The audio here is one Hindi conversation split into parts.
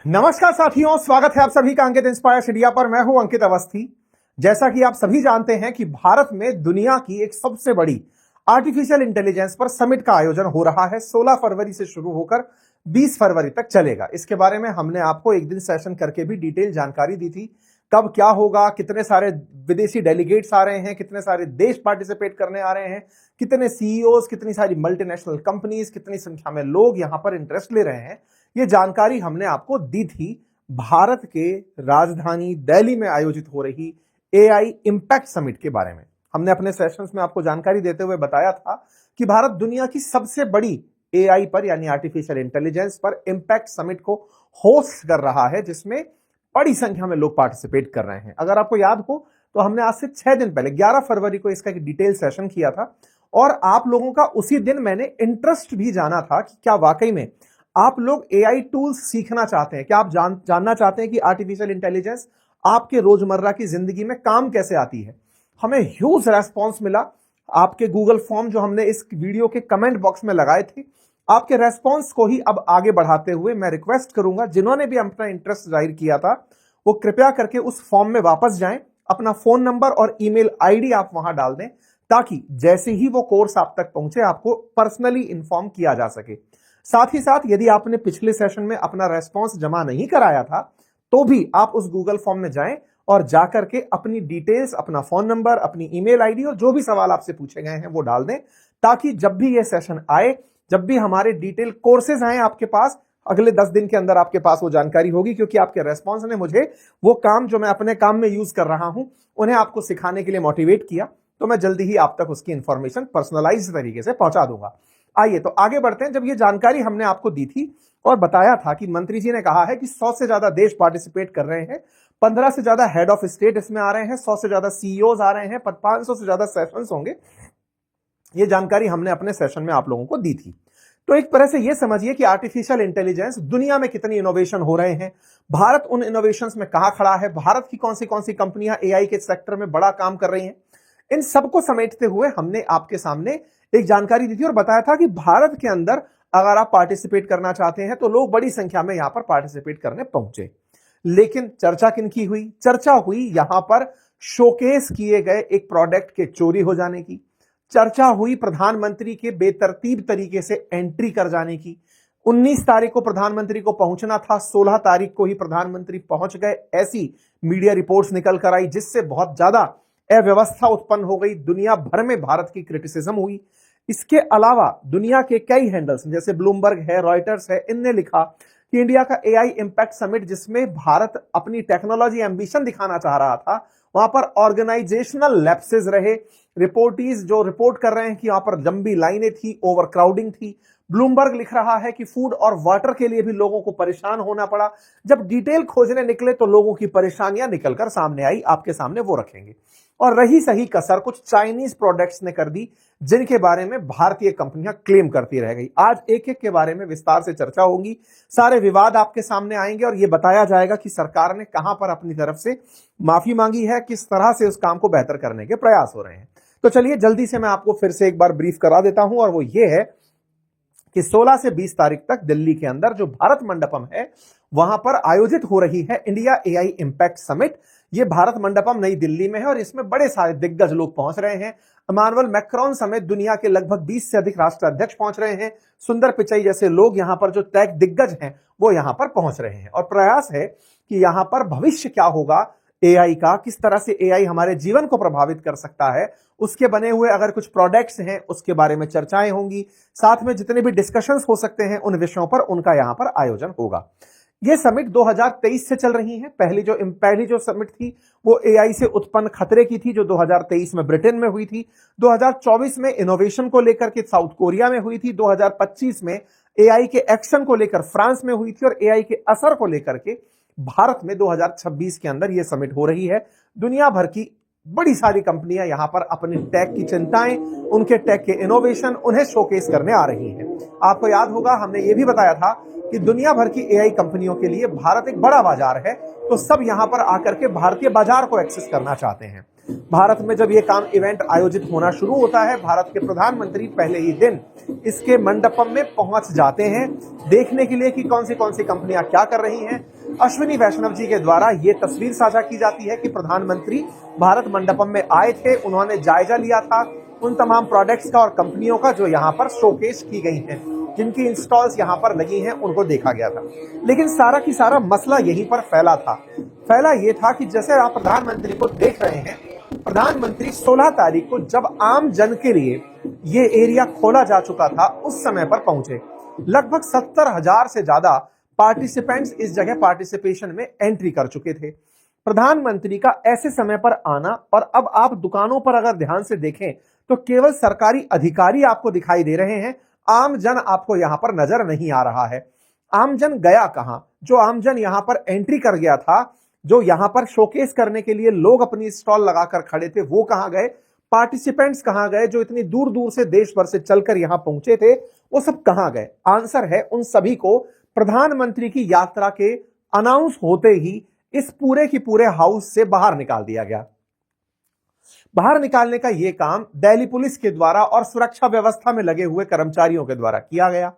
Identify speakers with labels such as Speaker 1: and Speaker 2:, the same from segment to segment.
Speaker 1: नमस्कार साथियों, स्वागत है आप सभी का अंकित इंस्पायर्स इंडिया पर। मैं हूं अंकित अवस्थी। जैसा कि आप सभी जानते हैं कि भारत में दुनिया की एक सबसे बड़ी आर्टिफिशियल इंटेलिजेंस पर समिट का आयोजन हो रहा है। 16 फरवरी से शुरू होकर 20 फरवरी तक चलेगा। इसके बारे में हमने आपको एक दिन सेशन करके भी डिटेल जानकारी दी थी। कब क्या होगा, कितने सारे विदेशी डेलीगेट्स आ रहे हैं, कितने सारे देश पार्टिसिपेट करने आ रहे हैं, कितने सीईओज, कितनी सारी मल्टीनेशनल कंपनीज, कितनी संख्या में लोग यहां पर इंटरेस्ट ले रहे हैं, ये जानकारी हमने आपको दी थी। भारत के राजधानी दिल्ली में आयोजित हो रही एआई इंपैक्ट समिट के बारे में हमने अपने सेशंस में आपको जानकारी देते हुए बताया था कि भारत दुनिया की सबसे बड़ी एआई पर यानी आर्टिफिशियल इंटेलिजेंस पर इंपैक्ट समिट को होस्ट कर रहा है, जिसमें बड़ी संख्या में लोग पार्टिसिपेट कर रहे हैं। अगर आपको याद हो तो हमने आज से 6 दिन पहले 11 फरवरी को इसका एक डिटेल सेशन किया था और आप लोगों का उसी दिन मैंने इंटरेस्ट भी जाना था कि क्या वाकई में आप लोग एआई टूल्स सीखना चाहते हैं, क्या आप जानना चाहते हैं कि आर्टिफिशियल इंटेलिजेंस आपके रोजमर्रा की जिंदगी में काम कैसे आती है। हमें ह्यूज रेस्पॉन्स मिला। आपके गूगल फॉर्म जो हमने इस वीडियो के कमेंट बॉक्स में लगाए थे, आपके रेस्पॉन्स को ही अब आगे बढ़ाते हुए मैं रिक्वेस्ट करूंगा, जिन्होंने भी अपना इंटरेस्ट जाहिर किया था वो कृपया करके उस फॉर्म में वापस जाएं, अपना फोन नंबर और ईमेल आईडी आप वहां डाल दें, ताकि जैसे ही वो कोर्स आप तक पहुंचे आपको पर्सनली इन्फॉर्म किया जा सके। साथ ही साथ यदि आपने पिछले सेशन में अपना रेस्पॉन्स जमा नहीं कराया था तो भी आप उस गूगल फॉर्म में जाएं और जाकर के अपनी डिटेल्स, अपना फोन नंबर, अपनी ईमेल आईडी और जो भी सवाल आपसे पूछे गए हैं वो डाल दें, ताकि जब भी ये सेशन आए, जब भी हमारे डिटेल कोर्सेज आए आपके पास, अगले 10 दिन के अंदर आपके पास वो जानकारी होगी। क्योंकि आपके रेस्पॉन्स ने मुझे वो काम जो मैं अपने काम में यूज कर रहा हूं उन्हें आपको सिखाने के लिए मोटिवेट किया, तो मैं जल्दी ही आप तक उसकी इंफॉर्मेशन पर्सनलाइज तरीके से पहुंचा दूंगा। आइए तो आगे बढ़ते हैं। जब ये जानकारी हमने आपको दी थी और बताया था कि मंत्री जी ने कहा है कि 100 से ज्यादा देश पार्टिसिपेट कर रहे हैं, 15 से ज्यादा हेड ऑफ स्टेट इसमें आ रहे हैं, 100 से ज्यादा सीईओज आ रहे हैं, 500 से ज्यादा सेशंस होंगे, ये जानकारी हमने अपने सेशन में आप लोगों को दी थी। तो एक तरह से ये समझिए कि आर्टिफिशियल इंटेलिजेंस दुनिया में कितनी इनोवेशन हो रहे हैं, भारत उन इनोवेशंस में कहां खड़ा है, भारत की कौन सी कंपनियां एआई के सेक्टर में बड़ा काम कर रही हैं, इन सबको समेटते हुए हमने आपके सामने एक जानकारी दी थी और बताया था कि भारत के अंदर अगर आप पार्टिसिपेट करना चाहते हैं तो लोग बड़ी संख्या में यहां पर पार्टिसिपेट करने पहुंचे। लेकिन चर्चा किनकी हुई? चर्चा हुई यहां पर शोकेस किए गए एक प्रोडक्ट के चोरी हो जाने की, चर्चा हुई प्रधानमंत्री के बेतरतीब तरीके से एंट्री कर जाने की। 19 तारीख को प्रधानमंत्री को पहुंचना था, 16 तारीख को ही प्रधानमंत्री पहुंच गए, ऐसी मीडिया रिपोर्ट्स निकल कर आई, जिससे बहुत ज्यादा अव्यवस्था उत्पन्न हो गई। दुनिया भर में भारत की क्रिटिसिज्म हुई। इसके अलावा दुनिया के कई हैंडल्स जैसे ब्लूमबर्ग है, रॉयटर्स है, इनने लिखा कि इंडिया का एआई इंपैक्ट समिट, जिसमें भारत अपनी टेक्नोलॉजी एम्बिशन दिखाना चाह रहा था, वहां पर ऑर्गेनाइजेशनल लैप्सेस रहे। रिपोर्टीज जो रिपोर्ट कर रहे हैं कि वहां पर लंबी लाइनें थी, ओवर क्राउडिंग थी। ब्लूमबर्ग लिख रहा है कि फूड और वाटर के लिए भी लोगों को परेशान होना पड़ा। जब डिटेल खोजने निकले तो लोगों की परेशानियां निकलकर सामने आई, आपके सामने वो रखेंगे। और रही सही कसर कुछ चाइनीज प्रोडक्ट्स ने कर दी, जिनके बारे में भारतीय कंपनियां क्लेम करती रह गई। आज एक एक के बारे में विस्तार से चर्चा होगी, सारे विवाद आपके सामने आएंगे और यह बताया जाएगा कि सरकार ने कहां पर अपनी तरफ से माफी मांगी है, किस तरह से उस काम को बेहतर करने के प्रयास हो रहे हैं। तो चलिए जल्दी से मैं आपको फिर से एक बार ब्रीफ करा देता हूं, और वो ये है कि 16 से 20 तारीख तक दिल्ली के अंदर जो भारत मंडपम है वहां पर आयोजित हो रही है इंडिया एआई इंपैक्ट समिट। ये भारत मंडपम नई दिल्ली में है और इसमें बड़े सारे दिग्गज लोग पहुंच रहे हैं। इमानुएल मैक्रोन समेत दुनिया के लगभग 20 से अधिक राष्ट्र अध्यक्ष पहुंच रहे हैं। सुंदर पिचाई जैसे लोग यहां पर जो टेक दिग्गज हैं वो यहां पर पहुंच रहे हैं, और प्रयास है कि यहां पर भविष्य क्या होगा एआई का, किस तरह से एआई हमारे जीवन को प्रभावित कर सकता है, उसके बने हुए अगर कुछ प्रोडक्ट्स हैं उसके बारे में चर्चाएं होंगी। साथ में जितने भी डिस्कशंस हो सकते हैं उन विषयों पर उनका यहां पर आयोजन होगा। यह समिट 2023 से चल रही है। पहली जो समिट थी वो एआई से उत्पन्न खतरे की थी, जो 2023 में ब्रिटेन में हुई थी। 2024 में इनोवेशन को लेकर के साउथ कोरिया में हुई थी। 2025 में एआई के एक्शन को लेकर फ्रांस में हुई थी, और एआई के असर को लेकर के भारत में 2026 के अंदर यह समिट हो रही है। दुनिया भर की बड़ी सारी कंपनियां यहां पर अपने टेक की चिंताएं, उनके टेक के इनोवेशन उन्हें शोकेस करने आ रही हैं। आपको याद होगा हमने ये भी बताया था कि दुनिया भर की एआई कंपनियों के लिए भारत एक बड़ा बाजार है, तो सब यहां पर आकर के भारतीय बाजार को एक्सेस करना चाहते हैं। भारत में जब ये काम इवेंट आयोजित होना शुरू होता है, भारत के प्रधानमंत्री पहले ही दिन इसके मंडपम में पहुंच जाते हैं देखने के लिए कि कौन सी कंपनियां क्या कर रही हैं। अश्विनी वैष्णव जी के द्वारा ये तस्वीर साझा की जाती है कि प्रधानमंत्री भारत मंडपम में आए थे, उन्होंने जायजा लिया था उन तमाम प्रोडक्ट्स का और कंपनियों का जो यहाँ पर शोकेस की गई हैं, जिनकी इंस्टॉल्स यहाँ पर लगी हैं, उनको देखा गया था। लेकिन सारा की सारा मसला यहीं पर फैला था। फैला ये था कि जैसे आप प्रधानमंत्री को देख रहे हैं, प्रधानमंत्री 16 तारीख को जब आम जन के लिए ये एरिया खोला जा चुका था, उस समय पर पहुंचे। लगभग 70,000 से ज्यादा पार्टिसिपेंट्स इस जगह पार्टिसिपेशन में एंट्री कर चुके थे। प्रधानमंत्री का ऐसे समय पर आना, और अब आप दुकानों पर अगर ध्यान से देखें तो केवल सरकारी अधिकारी आपको दिखाई दे रहे हैं, आम जन आपको यहां पर नजर नहीं आ रहा है। आम जन गया कहां? जो आम जन यहां पर एंट्री कर गया था, जो यहां पर शोकेस करने के लिए लोग अपनी स्टॉल लगाकर खड़े थे, वो कहां गए? पार्टिसिपेंट्स कहां गए? जो इतनी दूर दूर से देश भर से चलकर यहां पहुंचे थे, वो सब कहां गए? आंसर है, उन सभी को प्रधानमंत्री की यात्रा के अनाउंस होते ही इस पूरे की पूरे हाउस से बाहर निकाल दिया गया। बाहर निकालने का यह काम दिल्ली पुलिस के द्वारा और सुरक्षा व्यवस्था में लगे हुए कर्मचारियों के द्वारा किया गया।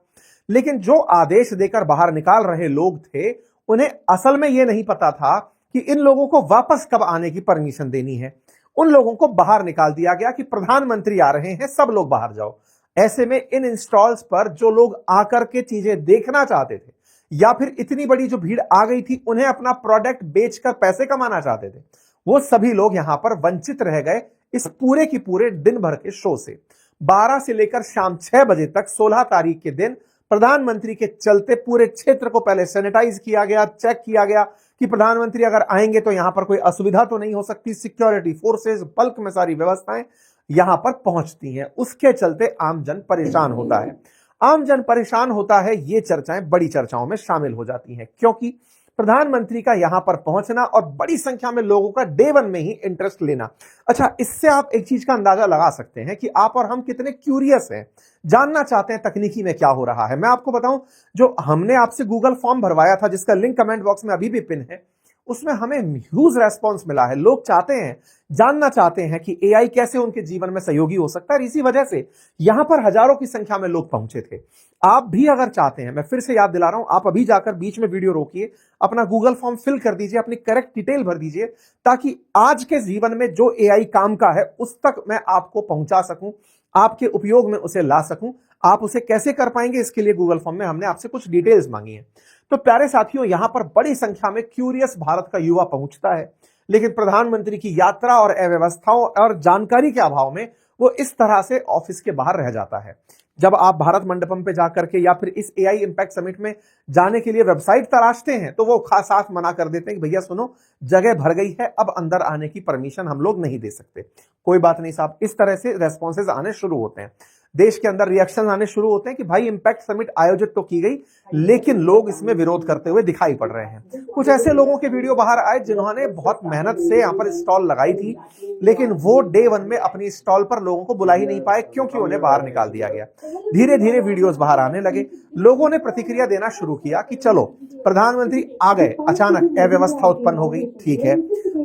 Speaker 1: लेकिन जो आदेश देकर बाहर निकाल रहे लोग थे, उन्हें असल में यह नहीं पता था कि इन लोगों को वापस कब आने की परमिशन देनी है। उन लोगों को बाहर निकाल दिया गया कि प्रधानमंत्री आ रहे हैं, सब लोग बाहर जाओ। ऐसे में इन इंस्टॉल्स पर जो लोग आकर के चीजें देखना चाहते थे, या फिर इतनी बड़ी जो भीड़ आ गई थी, उन्हें अपना प्रोडक्ट बेचकर पैसे कमाना चाहते थे, वो सभी लोग यहां पर वंचित रह गए इस पूरे की पूरे दिन भर के शो से। 12 से लेकर शाम 6 बजे तक 16 तारीख के दिन प्रधानमंत्री के चलते पूरे क्षेत्र को पहले सैनिटाइज किया गया, चेक किया गया कि प्रधानमंत्री अगर आएंगे तो यहां पर कोई असुविधा तो नहीं हो सकती। सिक्योरिटी फोर्सेस बल्क में सारी व्यवस्थाएं यहां पर पहुंचती हैं। उसके चलते आमजन परेशान होता है। आमजन परेशान होता है, ये चर्चाएं बड़ी चर्चाओं में शामिल हो जाती हैं, क्योंकि प्रधानमंत्री का यहां पर पहुंचना और बड़ी संख्या में लोगों का डे वन में ही इंटरेस्ट लेना। अच्छा, इससे आप एक चीज का अंदाजा लगा सकते हैं कि आप और हम कितने क्यूरियस हैं, जानना चाहते हैं तकनीकी में क्या हो रहा है। मैं आपको बताऊं, जो हमने आपसे गूगल फॉर्म भरवाया था, जिसका लिंक कमेंट बॉक्स में अभी भी पिन है, उसमें हमें ह्यूज रेस्पॉन्स मिला है। लोग चाहते हैं, जानना चाहते हैं कि एआई कैसे उनके जीवन में सहयोगी हो सकता है। इसी वजह से यहां पर हजारों की संख्या में लोग पहुंचे थे। आप भी अगर चाहते हैं, मैं फिर से याद दिला रहा हूं, आप अभी जाकर बीच में वीडियो रोकिए, अपना गूगल फॉर्म फिल कर दीजिए, अपनी करेक्ट डिटेल भर दीजिए, ताकि आज के जीवन में जो एआई काम का है उस तक मैं आपको पहुंचा सकूं, आपके उपयोग में उसे ला सकूं। आप उसे कैसे कर पाएंगे, इसके लिए गूगल फॉर्म में हमने आपसे कुछ डिटेल्स मांगी है। तो प्यारे साथियों, यहां पर बड़ी संख्या में क्यूरियस भारत का युवा पहुंचता है, लेकिन प्रधानमंत्री की यात्रा और अव्यवस्थाओं और जानकारी के अभाव में वो इस तरह से ऑफिस के बाहर रह जाता है। जब आप भारत मंडपम पे जाकर के या फिर इस एआई इंपैक्ट समिट में जाने के लिए वेबसाइट तलाशते हैं, तो वो खास साफ मना कर देते हैं कि भैया सुनो, जगह भर गई है, अब अंदर आने की परमिशन हम लोग नहीं दे सकते। कोई बात नहीं साहब, इस तरह से रेस्पॉन्सेज आने शुरू होते हैं, देश के अंदर रिएक्शन आने शुरू होते हैं कि भाई इंपैक्ट समिट आयोजित तो की गई, लेकिन लोग इसमें विरोध करते हुए दिखाई पड़ रहे हैं। कुछ ऐसे लोगों के वीडियो बाहर आए जिन्होंने बहुत मेहनत से यहां पर स्टॉल लगाई थी, लेकिन वो डे वन में अपनी स्टॉल पर लोगों को बुला ही नहीं पाए, क्योंकि उन्हें बाहर निकाल दिया गया। धीरे धीरे वीडियोस बाहर आने लगे, लोगों ने प्रतिक्रिया देना शुरू किया कि चलो प्रधानमंत्री आ गए, अचानक अव्यवस्था उत्पन्न हो गई, ठीक है।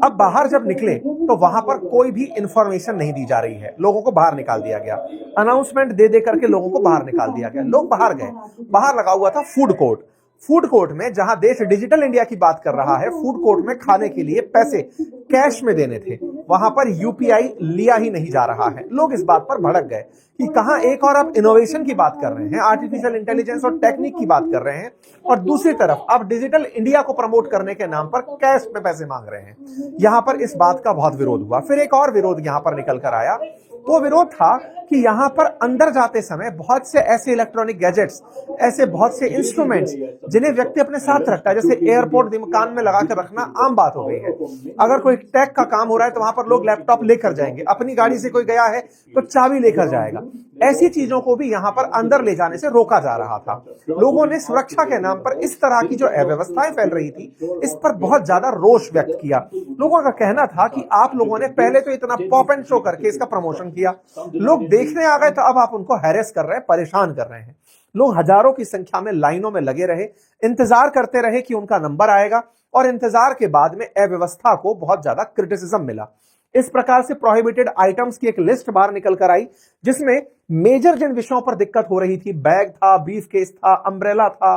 Speaker 1: अब बाहर जब निकले तो वहां पर कोई भी इंफॉर्मेशन नहीं दी जा रही है, लोगों को बाहर निकाल दिया गया, अनाउंसमेंट दे करके लोगों को बाहर निकाल दिया गया। लोग बाहर गए, बाहर लगा हुआ था फूड कोर्ट। फूड कोर्ट में, जहां देश डिजिटल इंडिया की बात कर रहा है, फूड कोर्ट में खाने के लिए पैसे कैश में देने थे, वहां पर यूपीआई लिया ही नहीं जा रहा है। लोग इस बात पर भड़क गए कि कहां एक और आप इनोवेशन की बात कर रहे हैं, आर्टिफिशियल इंटेलिजेंस और टेक्निक की बात कर रहे हैं, और दूसरी तरफ आप डिजिटल इंडिया को प्रमोट करने के नाम पर कैश में पैसे मांग रहे हैं। यहां पर इस बात का बहुत विरोध हुआ। फिर एक और विरोध यहां पर निकल कर आया। वो विरोध था कि यहां पर अंदर जाते समय बहुत से ऐसे इलेक्ट्रॉनिक गैजेट्स, ऐसे बहुत से इंस्ट्रूमेंट्स जिन्हें व्यक्ति अपने साथ रखता है, जैसे एयरपोर्ट कान में लगाकर रखना आम बात हो गई है। अगर कोई टेक का काम हो रहा है तो वहां पर लोग लैपटॉप लेकर जाएंगे, अपनी गाड़ी से कोई गया है तो चाबी लेकर जाएगा। ऐसी चीजों को भी यहां पर अंदर ले जाने से रोका जा रहा था। लोगों ने सुरक्षा के नाम पर इस तरह की जो अव्यवस्थाएं फैल रही थी, इस पर बहुत ज्यादा रोष व्यक्त किया। लोगों का कहना था कि आप लोगों ने पहले तो इतना पॉप एंड शो करके इसका प्रमोशन किया, लोग देखने आ गए, तो अब आप उनको हैरेस कर रहे हैं, परेशान कर रहे हैं। लोग हजारों की संख्या में लाइनों में लगे रहे, इंतजार करते रहे कि उनका नंबर आएगा, और इंतजार के बाद में अव्यवस्था को बहुत ज्यादा क्रिटिसिज्म मिला। इस प्रकार से प्रोहिबिटेड आइटम्स की एक लिस्ट बाहर निकल कर आई, जिसमें मेजर जिन विषयों पर दिक्कत हो रही थी, बैग था, ब्रीफ केस था, अम्ब्रेला था,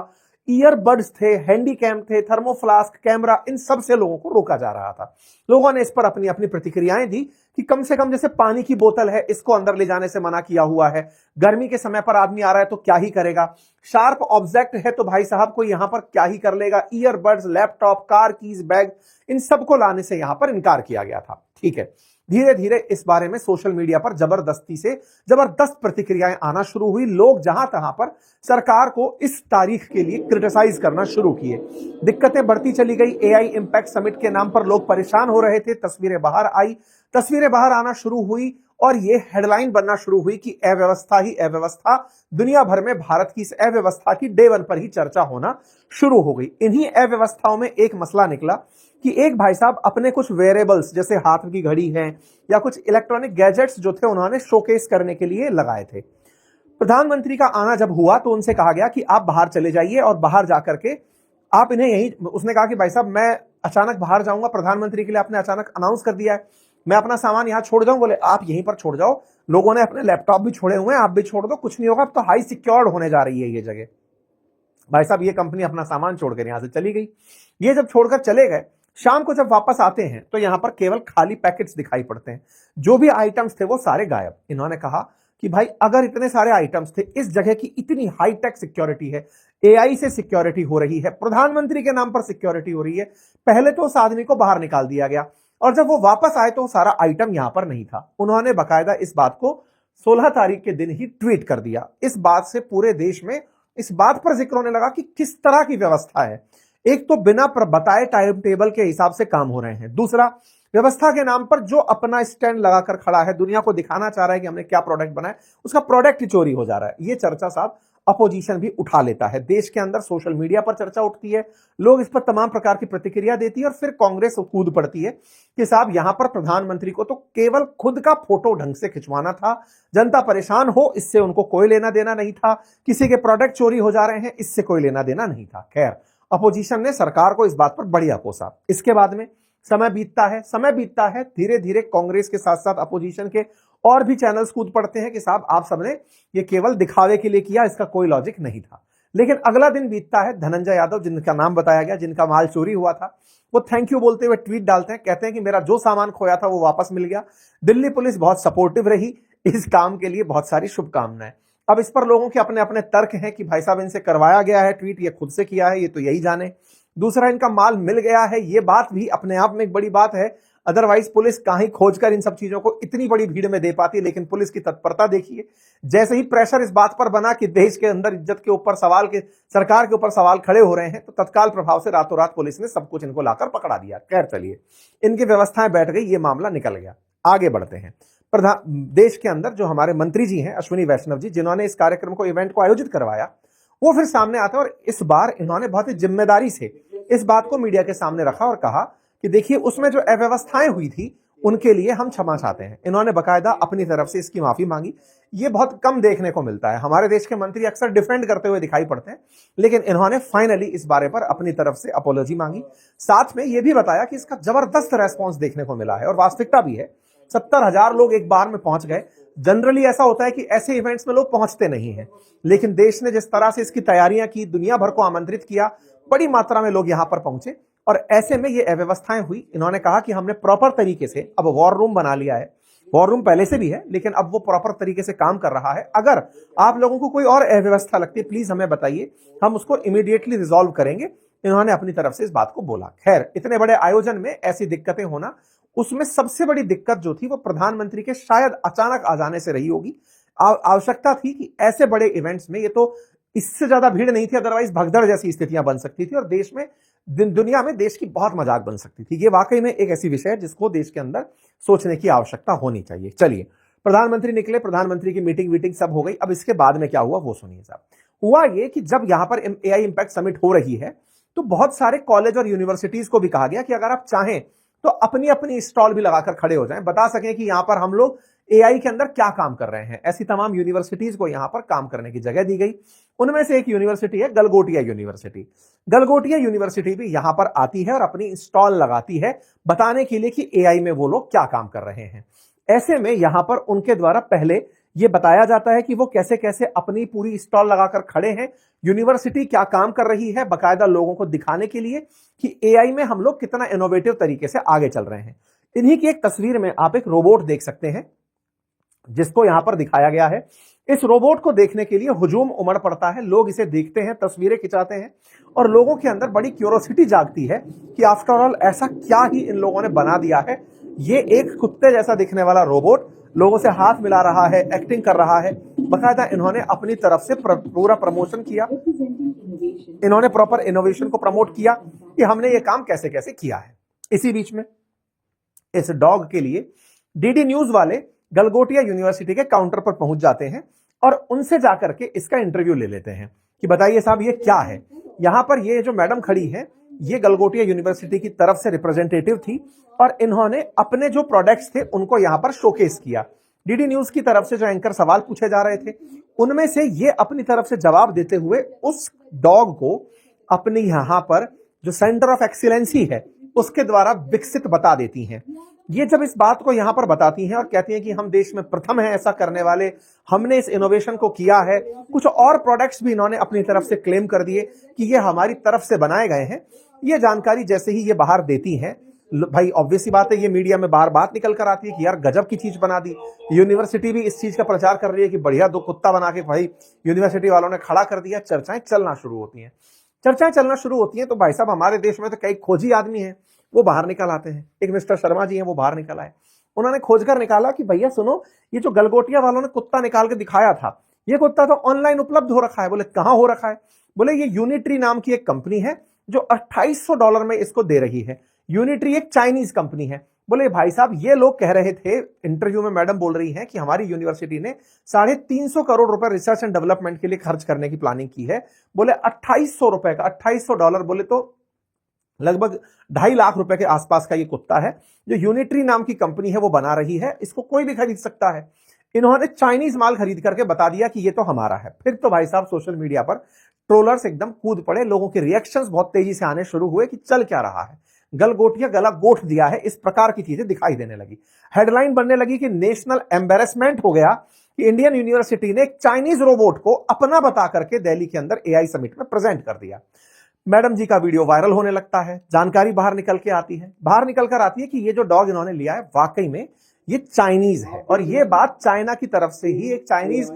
Speaker 1: ईयरबड्स थे, हैंडीकैम थे, थर्मोफ्लास्क, कैमरा, इन सब से लोगों को रोका जा रहा था। लोगों ने इस पर अपनी अपनी प्रतिक्रियाएं दी कि कम से कम जैसे पानी की बोतल है, इसको अंदर ले जाने से मना किया हुआ है। गर्मी के समय पर आदमी आ रहा है तो क्या ही करेगा। शार्प ऑब्जेक्ट है तो भाई साहब कोई यहां पर क्या ही कर लेगा। Earbuds, laptop, car keys, bag, इन सबको लाने से यहां पर इनकार किया गया था। ठीक है, धीरे धीरे इस बारे में सोशल मीडिया पर जबरदस्त प्रतिक्रियाएं आना शुरू हुई। लोग जहां तहां पर सरकार को इस तारीख के लिए क्रिटिसाइज करना शुरू किए। दिक्कतें बढ़ती चली गई। एआई इंपैक्ट समिट के नाम पर लोग परेशान हो रहे थे। तस्वीरें बाहर आना शुरू हुई और यह हेडलाइन बनना शुरू हुई कि अव्यवस्था ही अव्यवस्था। दुनिया भर में भारत की इस अव्यवस्था की डे वन पर ही चर्चा होना शुरू हो गई। इन्हीं अव्यवस्थाओं में एक मसला निकला कि एक भाई साहब अपने कुछ वेरेबल्स जैसे हाथ की घड़ी है या कुछ इलेक्ट्रॉनिक गैजेट्स जो थे उन्होंने शोकेस करने के लिए लगाए थे। प्रधानमंत्री का आना जब हुआ तो उनसे कहा गया कि आप बाहर चले जाइए और बाहर जाकर के आप इन्हें यही, उसने कहा कि भाई साहब मैं अचानक बाहर जाऊंगा, प्रधानमंत्री के लिए आपने अचानक अनाउंस कर दिया है, मैं अपना सामान यहां छोड़ जाऊं। बोले आप यहीं पर छोड़ जाओ, लोगों ने अपने लैपटॉप भी छोड़े हुए हैं, आप भी छोड़ दो, कुछ नहीं होगा, अब तो हाई सिक्योर्ड होने जा रही है ये जगह। भाई साहब ये कंपनी अपना सामान छोड़कर यहां से चली गई। ये जब छोड़कर चले गए, शाम को जब वापस आते हैं तो यहां पर केवल खाली पैकेट्स दिखाई पड़ते हैं। जो भी आइटम्स थे वो सारे गायब। इन्होंने कहा कि भाई अगर इतने सारे आइटम्स थे, इस जगह की इतनी हाईटेक सिक्योरिटी है, एआई से सिक्योरिटी हो रही है, प्रधानमंत्री के नाम पर सिक्योरिटी हो रही है, पहले तो उस आदमी को बाहर निकाल दिया गया और जब वो वापस आए तो सारा आइटम यहां पर नहीं था। उन्होंने बाकायदा इस बात को 16 तारीख के दिन ही ट्वीट कर दिया। इस बात से पूरे देश में इस बात पर जिक्र होने लगा कि किस तरह की व्यवस्था है। एक तो बिना बताए टाइम टेबल के हिसाब से काम हो रहे हैं, दूसरा व्यवस्था के नाम पर जो अपना स्टैंड लगाकर खड़ा है, दुनिया को दिखाना चाह रहा है कि हमने क्या प्रोडक्ट बनाया, उसका प्रोडक्ट ही चोरी हो जा रहा है। ये चर्चा साहब अपोजिशन भी उठा लेता है। देश के अंदर सोशल मीडिया पर चर्चा उठती है, लोग इस पर तमाम प्रकार की प्रतिक्रिया देती है और फिर कांग्रेस कूद पड़ती है कि साहब यहां पर प्रधानमंत्री को तो केवल खुद का फोटो ढंग से खिंचवाना था, जनता परेशान हो इससे उनको कोई लेना देना नहीं था, किसी के प्रोडक्ट चोरी हो जा रहे हैं इससे कोई लेना देना नहीं था। खैर, अपोजिशन ने सरकार को इस बात पर बढ़िया कोसा। इसके बाद में समय बीतता है, धीरे धीरे कांग्रेस के साथ साथ अपोजिशन के और भी चैनल्स कूद पड़ते हैं कि साहब आप सबने ये केवल दिखावे के लिए किया, इसका कोई लॉजिक नहीं था। लेकिन अगला दिन बीतता है, धनंजय यादव जिनका नाम बताया गया, जिनका माल चोरी हुआ था, वो थैंक यू बोलते हुए ट्वीट डालते हैं, कहते हैं कि मेरा जो सामान खोया था वो वापस मिल गया। दिल्ली पुलिस बहुत सपोर्टिव रही, इस काम के लिए बहुत सारी शुभकामनाएं। अब इस पर लोगों के अपने अपने तर्क हैं कि भाई साहब इनसे करवाया गया है ट्वीट, ये खुद से किया है, ये तो यही जाने। दूसरा, इनका माल मिल गया है, ये बात भी अपने आप में एक बड़ी बात है। अदरवाइज पुलिस कहीं खोजकर इन सब चीजों को इतनी बड़ी भीड़ में दे पाती, लेकिन पुलिस की तत्परता देखिए। जैसे ही प्रेशर इस बात पर बना कि देश के अंदर इज्जत के ऊपर सवाल के, सरकार के ऊपर सवाल खड़े हो रहे हैं, तो तत्काल प्रभाव से रातों रात पुलिस ने सब कुछ इनको लाकर पकड़ा दिया। खैर चलिए, इनकी व्यवस्थाएं बैठ गई, ये मामला निकल गया। आगे बढ़ते हैं। देश के अंदर जो हमारे मंत्री जी हैं, अश्विनी वैष्णव जी, जिन्होंने इस कार्यक्रम को, इवेंट को आयोजित करवाया, वो फिर सामने आते हैं और इस बार इन्होंने बहुत ही जिम्मेदारी से इस बात को मीडिया के सामने रखा और कहा कि देखिए उसमें जो अव्यवस्थाएं हुई थी उनके लिए हम क्षमा चाहते हैं। इन्होंने बकायदा अपनी तरफ से इसकी माफी मांगी। ये बहुत कम देखने को मिलता है, हमारे देश के मंत्री अक्सर डिफेंड करते हुए दिखाई पड़ते हैं, लेकिन इन्होंने फाइनली इस बारे पर अपनी तरफ से अपोलॉजी मांगी। साथ में यह भी बताया कि इसका जबरदस्त रेस्पॉन्स देखने को मिला है और वास्तविकता भी है। 70,000 लोग एक बार में पहुंच गए। जनरली ऐसा होता है कि ऐसे इवेंट्स में लोग पहुंचते नहीं हैं, लेकिन देश ने जिस तरह से इसकी तैयारियां की, दुनिया भर को आमंत्रित किया, बड़ी मात्रा में लोग यहां पर पहुंचे और ऐसे में ये अव्यवस्थाएं हुई। इन्होंने कहा कि हमने प्रॉपर तरीके से अब वॉर रूम बना लिया है। वॉर रूम पहले से भी है, लेकिन अब वो प्रॉपर तरीके से काम कर रहा है। अगर आप लोगों को कोई और अव्यवस्था लगती है, प्लीज हमें बताइए, हम उसको इमीडिएटली रिजॉल्व करेंगे। इन्होंने अपनी तरफ से इस बात को बोला। खैर, इतने बड़े आयोजन में ऐसी दिक्कतें होना, उसमें सबसे बड़ी दिक्कत जो थी वो प्रधानमंत्री के शायद अचानक आ जाने से रही होगी। आवश्यकता थी कि ऐसे बड़े इवेंट्स में, ये तो इससे ज्यादा भीड़ नहीं थी, अदरवाइज भगदड़ जैसी स्थितियां बन सकती थी और देश में, दुनिया में देश की बहुत मजाक बन सकती थी। ये वाकई में एक ऐसी विषय है जिसको देश के अंदर सोचने की आवश्यकता होनी चाहिए। चलिए, प्रधानमंत्री निकले, प्रधानमंत्री की मीटिंग सब हो गई। अब इसके बाद में क्या हुआ वो सुनिए साहब। हुआ ये कि जब यहां पर एआई इंपैक्ट समिट हो रही है तो बहुत सारे कॉलेज और यूनिवर्सिटीज को भी कहा गया कि अगर आप चाहें तो अपनी अपनी स्टॉल भी लगाकर खड़े हो जाएं, बता सकें कि यहां पर हम लोग एआई के अंदर क्या काम कर रहे हैं। ऐसी तमाम यूनिवर्सिटीज को यहां पर काम करने की जगह दी गई। उनमें से एक यूनिवर्सिटी है गलगोटिया यूनिवर्सिटी। गलगोटिया यूनिवर्सिटी भी यहां पर आती है और अपनी स्टॉल लगाती है, बताने के लिए कि एआई में वो लोग क्या काम कर रहे हैं। ऐसे में यहां पर उनके द्वारा पहले ये बताया जाता है कि वो कैसे कैसे अपनी पूरी स्टॉल लगाकर खड़े हैं, यूनिवर्सिटी क्या काम कर रही है, बकायदा लोगों को दिखाने के लिए कि एआई में हम लोग कितना इनोवेटिव तरीके से आगे चल रहे हैं। इन्हीं की एक तस्वीर में आप एक रोबोट देख सकते हैं जिसको यहां पर दिखाया गया है। इस रोबोट को देखने के लिए हुजूम उमड़ पड़ता है, लोग इसे देखते हैं, तस्वीरें खिंचाते हैं और लोगों के अंदर बड़ी क्यूरोसिटी जागती है कि आफ्टर ऑल ऐसा क्या ही इन लोगों ने बना दिया है। ये एक कुत्ते जैसा दिखने वाला रोबोट लोगों से हाथ मिला रहा है, एक्टिंग कर रहा है। बकायदा इन्होंने अपनी तरफ से पूरा प्रमोशन किया, इन्होंने प्रॉपर इनोवेशन को प्रमोट किया कि हमने ये काम कैसे कैसे किया है। इसी बीच में इस डॉग के लिए डीडी न्यूज वाले गलगोटिया यूनिवर्सिटी के काउंटर पर पहुंच जाते हैं और उनसे जाकर के इसका इंटरव्यू ले लेते हैं कि बताइए साहब ये क्या है। यहां पर ये जो मैडम खड़ी है ये गलगोटिया यूनिवर्सिटी की तरफ से रिप्रेजेंटेटिव थी और इन्होंने अपने जो प्रोडक्ट्स थे उनको यहां पर शोकेस किया। डीडी न्यूज की तरफ से जो एंकर सवाल पूछे जा रहे थे उनमें से ये अपनी तरफ से जवाब देते हुए उस डॉग को अपनी यहां पर जो सेंटर ऑफ एक्सीलेंसी है उसके द्वारा विकसित बता देती हैं। ये जब इस बात को यहां पर बताती हैं और कहती हैं कि हम देश में प्रथम हैं ऐसा करने वाले, हमने इस इनोवेशन को किया है, कुछ और प्रोडक्ट्स भी इन्होंने अपनी तरफ से क्लेम कर दिए कि ये हमारी तरफ से बनाए गए हैं। ये जानकारी जैसे ही ये बाहर देती हैं, भाई ऑब्वियस सी बात है ये मीडिया में बार बात निकल कर आती है कि यार गजब की चीज बना दी। यूनिवर्सिटी भी इस चीज का प्रचार कर रही है कि बढ़िया दो कुत्ता बना के भाई यूनिवर्सिटी वालों ने खड़ा कर दिया। चर्चाएं चलना शुरू होती हैं, चर्चाएं चलना शुरू होती हैं तो भाई साहब हमारे देश में तो कई खोजी आदमी हैं वो बाहर निकल आते हैं। एक मिस्टर शर्मा जी हैं वो बाहर निकल आए, उन्होंने खोजकर निकाला कि भैया सुनो ये जो गलगोटिया वालों ने कुत्ता निकाल के दिखाया था ये कुत्ता तो ऑनलाइन उपलब्ध हो रखा है। बोले कहां हो रखा है? बोले ये यूनिट्री नाम की एक कंपनी है जो $2800 में इसको दे रही है। यूनिट्री एक चाइनीज कंपनी है। बोले भाई साहब ये लोग कह रहे थे, इंटरव्यू में मैडम बोल रही हैं कि हमारी यूनिवर्सिटी ने 350 करोड़ रुपए रिसर्च एंड डेवलपमेंट के लिए खर्च करने की प्लानिंग की है। बोले $2800 का, $2800 बोले तो लगभग 2.5 लाख रुपए के आसपास का ये कुत्ता है जो यूनिट्री नाम की कंपनी है वो बना रही है। इसको कोई भी खरीद सकता है। इन्होंने चाइनीज माल खरीद करके बता दिया कि ये तो हमारा है। फिर तो भाई साहब सोशल मीडिया पर ट्रोलर्स एकदम कूद पड़े, लोगों के रिएक्शंस बहुत तेजी से आने शुरू हुए कि चल क्या रहा है, गलगोटिया गला गोठ दिया है, इस प्रकार की चीजें दिखाई देने लगी। हेडलाइन बनने लगी कि नेशनल एम्बेरसमेंट हो गया कि इंडियन यूनिवर्सिटी ने एक चाइनीज रोबोट को अपना बता करके दिल्ली के अंदर एआई समिट में प्रेजेंट कर दिया। मैडम जी का वीडियो वायरल होने लगता है, जानकारी बाहर निकल के आती है, बाहर निकल कर आती है कि ये जो डॉग इन्होंने लिया है वाकई में ये चाइनीज है। और ये बात चाइना की तरफ से ही, एक चाइनीज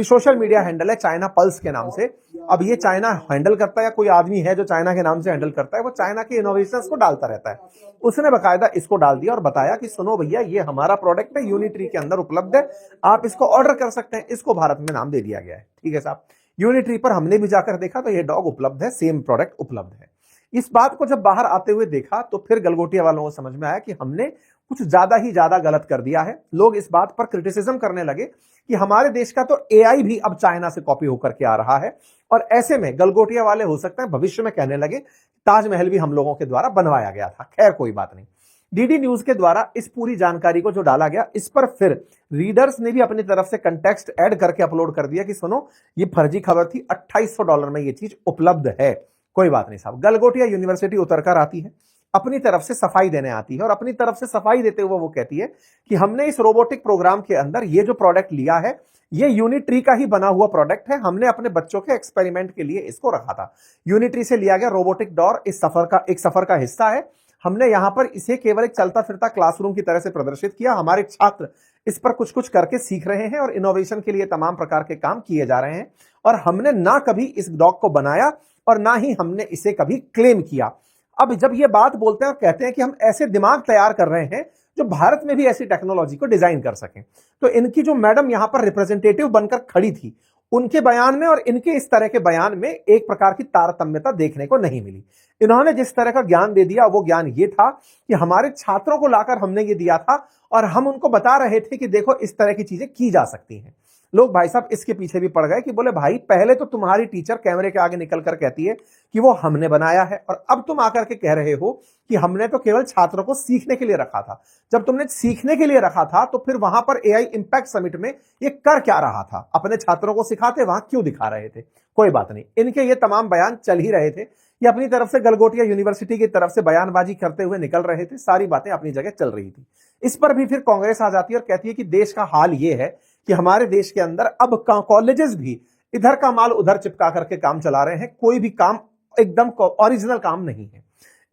Speaker 1: सोशल मीडिया हैंडल है चाइना पल्स के नाम से। अब ये चाइना हैंडल करता है या कोई आदमी है जो चाइना के नाम से हैंडल करता है, वो चाइना के इनोवेशंस को डालता रहता है। उसने बकायदा इसको डाल दिया और बताया कि सुनो भैया ये हमारा प्रोडक्ट है, यूनिट्री के अंदर उपलब्ध है, आप इसको ऑर्डर कर सकते हैं। इसको भारत में नाम दे दिया गया है। ठीक है साहब, यूनिट्री पर हमने भी जाकर देखा तो ये डॉग उपलब्ध है, सेम प्रोडक्ट उपलब्ध है। इस बात को जब बाहर आते हुए देखा तो फिर गलगोटिया वालों को समझ में आया कि हमने कुछ ज्यादा ही ज्यादा गलत कर दिया है। लोग इस बात पर क्रिटिसिज्म करने लगे कि हमारे देश का तो एआई भी अब चाइना से कॉपी होकर के आ रहा है। और ऐसे में गलगोटिया वाले हो सकते हैं भविष्य में कहने लगे ताजमहल भी हम लोगों के द्वारा बनवाया गया था। खैर कोई बात नहीं। डीडी न्यूज के द्वारा इस पूरी जानकारी को जो डाला गया, इस पर फिर रीडर्स ने भी अपनी तरफ से कंटेक्स्ट ऐड करके अपलोड कर दिया कि सुनो ये फर्जी खबर थी, $2800 में ये चीज उपलब्ध है। कोई बात नहीं साहब। गलगोटिया यूनिवर्सिटी उतरकर आती है, अपनी तरफ से सफाई देने आती है और अपनी तरफ से सफाई देते हुए वो कहती है कि हमने इस रोबोटिक प्रोग्राम के अंदर ये जो प्रोडक्ट लिया है ये यूनिट्री का ही बना हुआ प्रोडक्ट है। हमने अपने बच्चों के एक्सपेरिमेंट के लिए इसको रखा था। यूनिट्री से लिया गया रोबोटिक डॉर इस सफर का हिस्सा है। हमने यहां पर इसे केवल एक चलता फिरता क्लासरूम की तरह से प्रदर्शित किया। हमारे छात्र इस पर कुछ कुछ करके सीख रहे हैं और इनोवेशन के लिए तमाम प्रकार के काम किए जा रहे हैं। और हमने ना कभी इस डॉग को बनाया और ना ही हमने इसे कभी क्लेम किया। अब जब ये बात बोलते हैं और कहते हैं कि हम ऐसे दिमाग तैयार कर रहे हैं जो भारत में भी ऐसी टेक्नोलॉजी को डिजाइन कर सकें, तो इनकी जो मैडम यहां पर रिप्रेजेंटेटिव बनकर खड़ी थी उनके बयान में और इनके इस तरह के बयान में एक प्रकार की तारतम्यता देखने को नहीं मिली। इन्होंने जिस तरह का ज्ञान दे दिया वो ज्ञान ये था कि हमारे छात्रों को लाकर हमने ये दिया था और हम उनको बता रहे थे कि देखो इस तरह की चीजें की जा सकती हैं। लोग भाई साहब इसके पीछे भी पड़ गए कि बोले भाई पहले तो तुम्हारी टीचर कैमरे के आगे निकल कर कहती है कि वो हमने बनाया है और अब तुम आकर के कह रहे हो कि हमने तो केवल छात्रों को सीखने के लिए रखा था। जब तुमने सीखने के लिए रखा था तो फिर वहां पर एआई इंपैक्ट समिट में ये कर क्या रहा था? अपने छात्रों को सिखाते वहां क्यों दिखा रहे थे? कोई बात नहीं, इनके ये तमाम बयान चल ही रहे थे। ये अपनी तरफ से गलगोटिया यूनिवर्सिटी की तरफ से बयानबाजी करते हुए निकल रहे थे, सारी बातें अपनी जगह चल रही थी। इस पर भी फिर कांग्रेस आ जाती है और कहती है कि देश का हाल ये है कि हमारे देश के अंदर अब कॉलेजेस भी इधर का माल उधर चिपका करके काम चला रहे हैं, कोई भी काम एकदम ओरिजिनल काम नहीं है।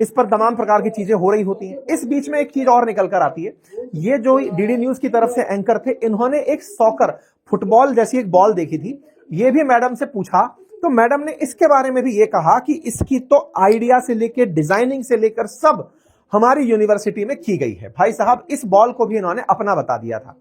Speaker 1: इस पर तमाम प्रकार की चीजें हो रही होती हैं। इस बीच में एक चीज और निकल कर आती है, ये जो डीडी न्यूज की तरफ से एंकर थे, इन्होंने एक सॉकर फुटबॉल जैसी एक बॉल देखी थी, ये भी मैडम से पूछा, तो मैडम ने इसके बारे में भी ये कहा कि इसकी तो आइडिया से लेकर डिजाइनिंग से लेकर सब हमारी यूनिवर्सिटी में की गई है। भाई साहब, इस बॉल को भी इन्होंने अपना बता दिया था,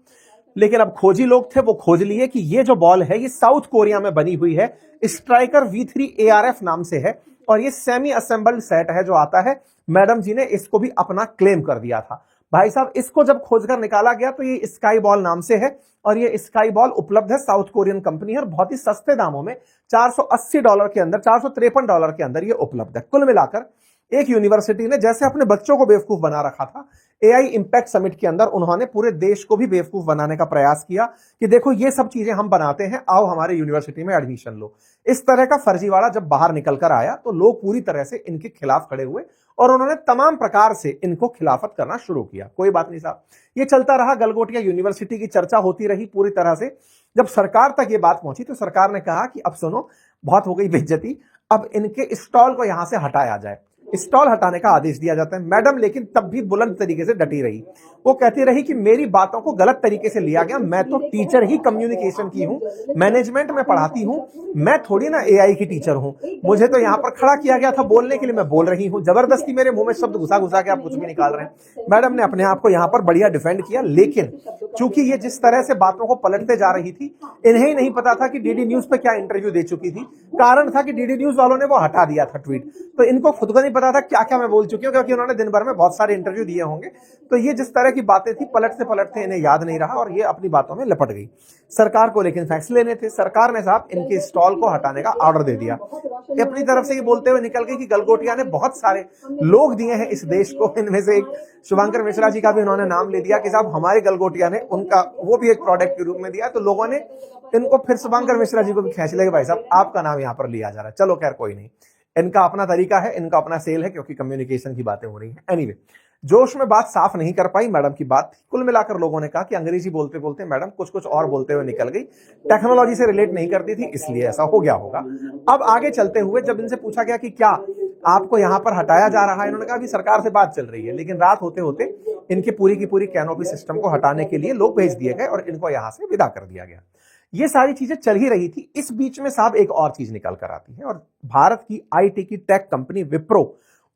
Speaker 1: लेकिन अब खोजी लोग थे, वो खोज लिए कि ये जो बॉल है ये साउथ कोरिया में बनी हुई है, स्ट्राइकर V3 ARF नाम से है, और ये सेमी असेंबल्ड सेट है जो आता है। मैडम जी ने इसको भी अपना क्लेम कर दिया था। भाई साहब, इसको जब खोजकर निकाला गया तो ये स्काई बॉल नाम से है, और ये स्काई बॉल उपलब्ध है, साउथ कोरियन कंपनी है, और बहुत ही सस्ते दामों में $480 के अंदर, $453 के अंदर ये उपलब्ध है। कुल मिलाकर एक यूनिवर्सिटी ने जैसे अपने बच्चों को बेवकूफ बना रखा था, AI इंपैक्ट समिट के अंदर उन्होंने पूरे देश को भी बेवकूफ बनाने का प्रयास किया कि देखो ये सब चीजें हम बनाते हैं, आओ हमारे यूनिवर्सिटी में एडमिशन लो। इस तरह का फर्जीवाड़ा जब बाहर निकल कर आया तो लोग पूरी तरह से इनके खिलाफ खड़े हुए और उन्होंने तमाम प्रकार से इनको खिलाफत करना शुरू किया। कोई बात नहीं साहब, ये चलता रहा, गलगोटिया यूनिवर्सिटी की चर्चा होती रही पूरी तरह से। जब सरकार तक ये बात पहुंची तो सरकार ने कहा कि अब सुनो, बहुत हो गई बेइज्जती, अब इनके स्टॉल को यहां से हटाया जाए। स्टॉल हटाने का आदेश दिया जाता है। मैडम लेकिन तब भी बुलंद तरीके से डटी रही, वो कहती रही कि मेरी बातों को गलत तरीके से लिया गया, मैं तो टीचर ही कम्युनिकेशन की हूं, मैनेजमेंट में पढ़ाती हूं, मैं थोड़ी ना AI की टीचर हूं, मुझे तो यहां पर खड़ा किया गया था बोलने के लिए, मैं बोल रही हूं, जबरदस्ती मेरे मुंह में शब्द घुसा घुसा के आप कुछ भी निकाल रहे हैं। मैडम ने अपने आप को यहां पर बढ़िया डिफेंड किया, लेकिन चूंकि ये जिस तरह से बातों को पलटते जा रही थी, इन्हें ही नहीं पता था कि डीडी न्यूज पे क्या इंटरव्यू दे चुकी थी। कारण था कि डीडी न्यूज वालों ने वो हटा दिया था ट्वीट, तो इनको खुद को नहीं पता था क्या क्या मैं बोल चुकी हूँ, क्योंकि उन्होंने दिन भर में बहुत सारे इंटरव्यू दिए होंगे। तो ये जिस तरह की बातें थी, पलटते पलटते इन्हें याद नहीं रहा और ये अपनी बातों में लपट गई। सरकार को लेकिन फैसले लेने थे, सरकार ने साहब इनके स्टॉल को हटाने का ऑर्डर दे दिया। अपनी तरफ से ये बोलते हुए निकल गई कि गलगोटिया ने बहुत सारे लोग दिए हैं इस देश को, इनमें से एक शुभंकर मिश्रा जी का भी उन्होंने नाम ले दिया कि साहब हमारे गलगोटिया ने उनका वो भी एक प्रोडक्ट के रूप में दिया। तो लोगों ने इनको फिर शुभंकर मिश्रा जी को भी खींच लेगा, भाई साहब आपका नाम यहाँ पर लिया जा रहा है। चलो खैर कोई नहीं, इनका अपना तरीका है, इनका अपना सेल है, क्योंकि कम्युनिकेशन की बातें हो रही हैं। एनीवे, जोश में बात साफ नहीं कर पाई मैडम की बात। कुल मिलाकर लोगों ने कहा कि अंग्रेजी बोलते बोलते मैडम कुछ कुछ और बोलते हुए निकल गई, टेक्नोलॉजी से रिलेट नहीं करती थी, इसलिए ऐसा हो गया होगा। अब आगे चलते हुए जब इनसे पूछा गया कि क्या आपको यहां पर हटाया जा रहा है, इन्होंने कहा कि सरकार से बात चल रही है। लेकिन रात होते होते इनकी पूरी की पूरी कैनोपी सिस्टम को हटाने के लिए लोग भेज दिए गए और इनको यहां से विदा कर दिया गया। ये सारी चीजें चल ही रही थी। इस बीच में साहब एक और चीज निकल कर आती है, और भारत की IT की टेक कंपनी विप्रो,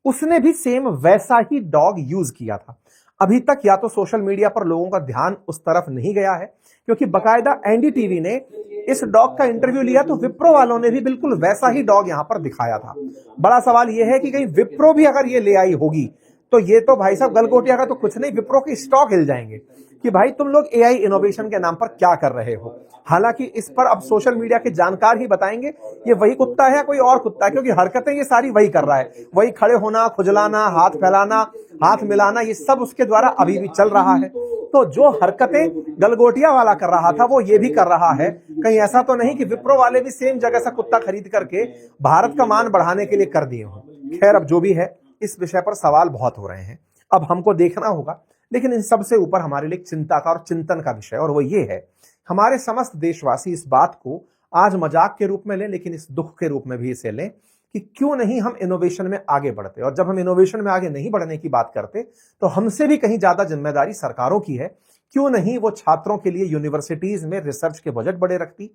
Speaker 1: उसने भी सेम वैसा ही डॉग यूज किया था। अभी तक या तो सोशल मीडिया पर लोगों का ध्यान उस तरफ नहीं गया है, क्योंकि बकायदा NDTV ने इस डॉग का इंटरव्यू लिया तो विप्रो वालों ने भी बिल्कुल वैसा ही डॉग यहां पर दिखाया था। बड़ा सवाल यह है कि कहीं विप्रो भी अगर ये ले आई होगी तो ये तो भाई साहब गलगोटिया का तो कुछ नहीं, विप्रो के स्टॉक हिल जाएंगे कि भाई तुम लोग AI इनोवेशन के नाम पर क्या कर रहे हो। हालांकि इस पर अब सोशल मीडिया के जानकार ही बताएंगे ये वही कुत्ता है या कोई और कुत्ता है, क्योंकि हरकतें ये सारी वही कर रहा है, वही खड़े होना, खुजलाना, हाथ फैलाना, हाथ मिलाना, ये सब उसके द्वारा अभी भी चल रहा है। तो जो हरकतें गलगोटिया वाला कर रहा था वो ये भी कर रहा है। कहीं ऐसा तो नहीं कि विप्रो वाले भी सेम जगह से कुत्ता खरीद करके भारत का मान बढ़ाने के लिए कर दिए हों। खैर, अब जो भी है, इस विषय पर सवाल बहुत हो रहे हैं, अब हमको देखना होगा। लेकिन इन सबसे ऊपर हमारे लिए चिंता का और चिंतन का विषय, और वो ये है, हमारे समस्त देशवासी इस बात को आज मजाक के रूप में लें, लेकिन इस दुख के रूप में भी इसे लें कि क्यों नहीं हम इनोवेशन में आगे बढ़ते। और जब हम इनोवेशन में आगे नहीं बढ़ने की बात करते तो हमसे भी कहीं ज्यादा जिम्मेदारी सरकारों की है। क्यों नहीं वो छात्रों के लिए यूनिवर्सिटीज में रिसर्च के बजट बड़े रखती,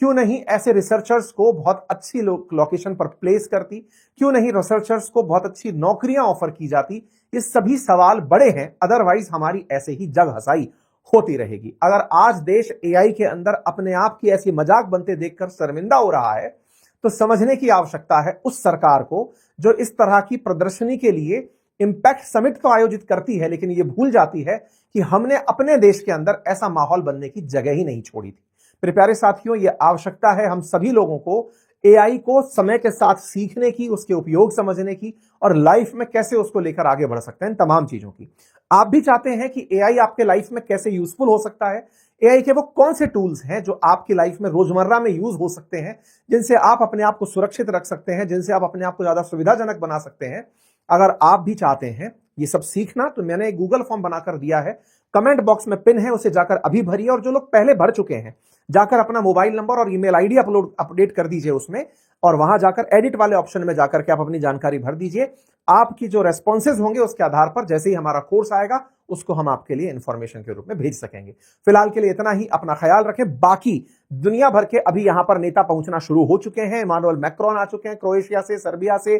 Speaker 1: क्यों नहीं ऐसे रिसर्चर्स को बहुत अच्छी लोकेशन पर प्लेस करती, क्यों नहीं रिसर्चर्स को बहुत अच्छी नौकरियां ऑफर की जाती। ये सभी सवाल बड़े हैं, अदरवाइज हमारी ऐसे ही जग हसाई होती रहेगी। अगर आज देश AI के अंदर अपने आप की ऐसी मजाक बनते देखकर शर्मिंदा हो रहा है तो समझने की आवश्यकता है उस सरकार को जो इस तरह की प्रदर्शनी के लिए इंपैक्ट समिट को आयोजित करती है, लेकिन ये भूल जाती है कि हमने अपने देश के अंदर ऐसा माहौल बनने की जगह ही नहीं छोड़ी थी। मेरे प्यारे साथियों, ये आवश्यकता है हम सभी लोगों को AI को समय के साथ सीखने की, उसके उपयोग समझने की, और लाइफ में कैसे उसको लेकर आगे बढ़ सकते हैं, इन तमाम चीजों की। आप भी चाहते हैं कि AI आपके लाइफ में कैसे यूजफुल हो सकता है, AI के वो कौन से टूल्स हैं जो आपकी लाइफ में रोजमर्रा में यूज हो सकते हैं, जिनसे आप अपने आप को सुरक्षित रख सकते हैं, जिनसे आप अपने आप को ज्यादा सुविधाजनक बना सकते हैं। अगर आप भी चाहते हैं ये सब सीखना तो मैंने एक गूगल फॉर्म बनाकर दिया है, कमेंट बॉक्स में पिन है, उसे जाकर अभी भरिए, और जो लोग पहले भर चुके हैं जाकर अपना मोबाइल नंबर और ईमेल आईडी अपडेट कर दीजिए उसमें, और वहां जाकर एडिट वाले ऑप्शन में जाकर के आप अपनी जानकारी भर दीजिए। आपकी जो रेस्पॉन्सेज होंगे उसके आधार पर जैसे ही हमारा कोर्स आएगा उसको हम आपके लिए इंफॉर्मेशन के रूप में भेज सकेंगे। फिलहाल के लिए इतना ही, अपना ख्याल रखें। बाकी दुनिया भर के अभी यहां पर नेता पहुंचना शुरू हो चुके हैं। इमानुएल मैक्रोन आ चुके हैं, क्रोएशिया से, सर्बिया से,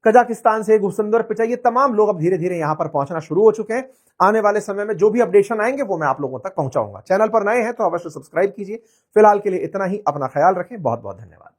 Speaker 1: कजाकिस्तान से, गुरसुंदर पिचाई, ये तमाम लोग अब धीरे धीरे यहां पर पहुंचना शुरू हो चुके हैं। आने वाले समय में जो भी अपडेशन आएंगे वो मैं आप लोगों तक पहुंचाऊंगा। चैनल पर नए हैं तो अवश्य सब्सक्राइब कीजिए। फिलहाल के लिए इतना ही, अपना ख्याल रखें। बहुत बहुत धन्यवाद।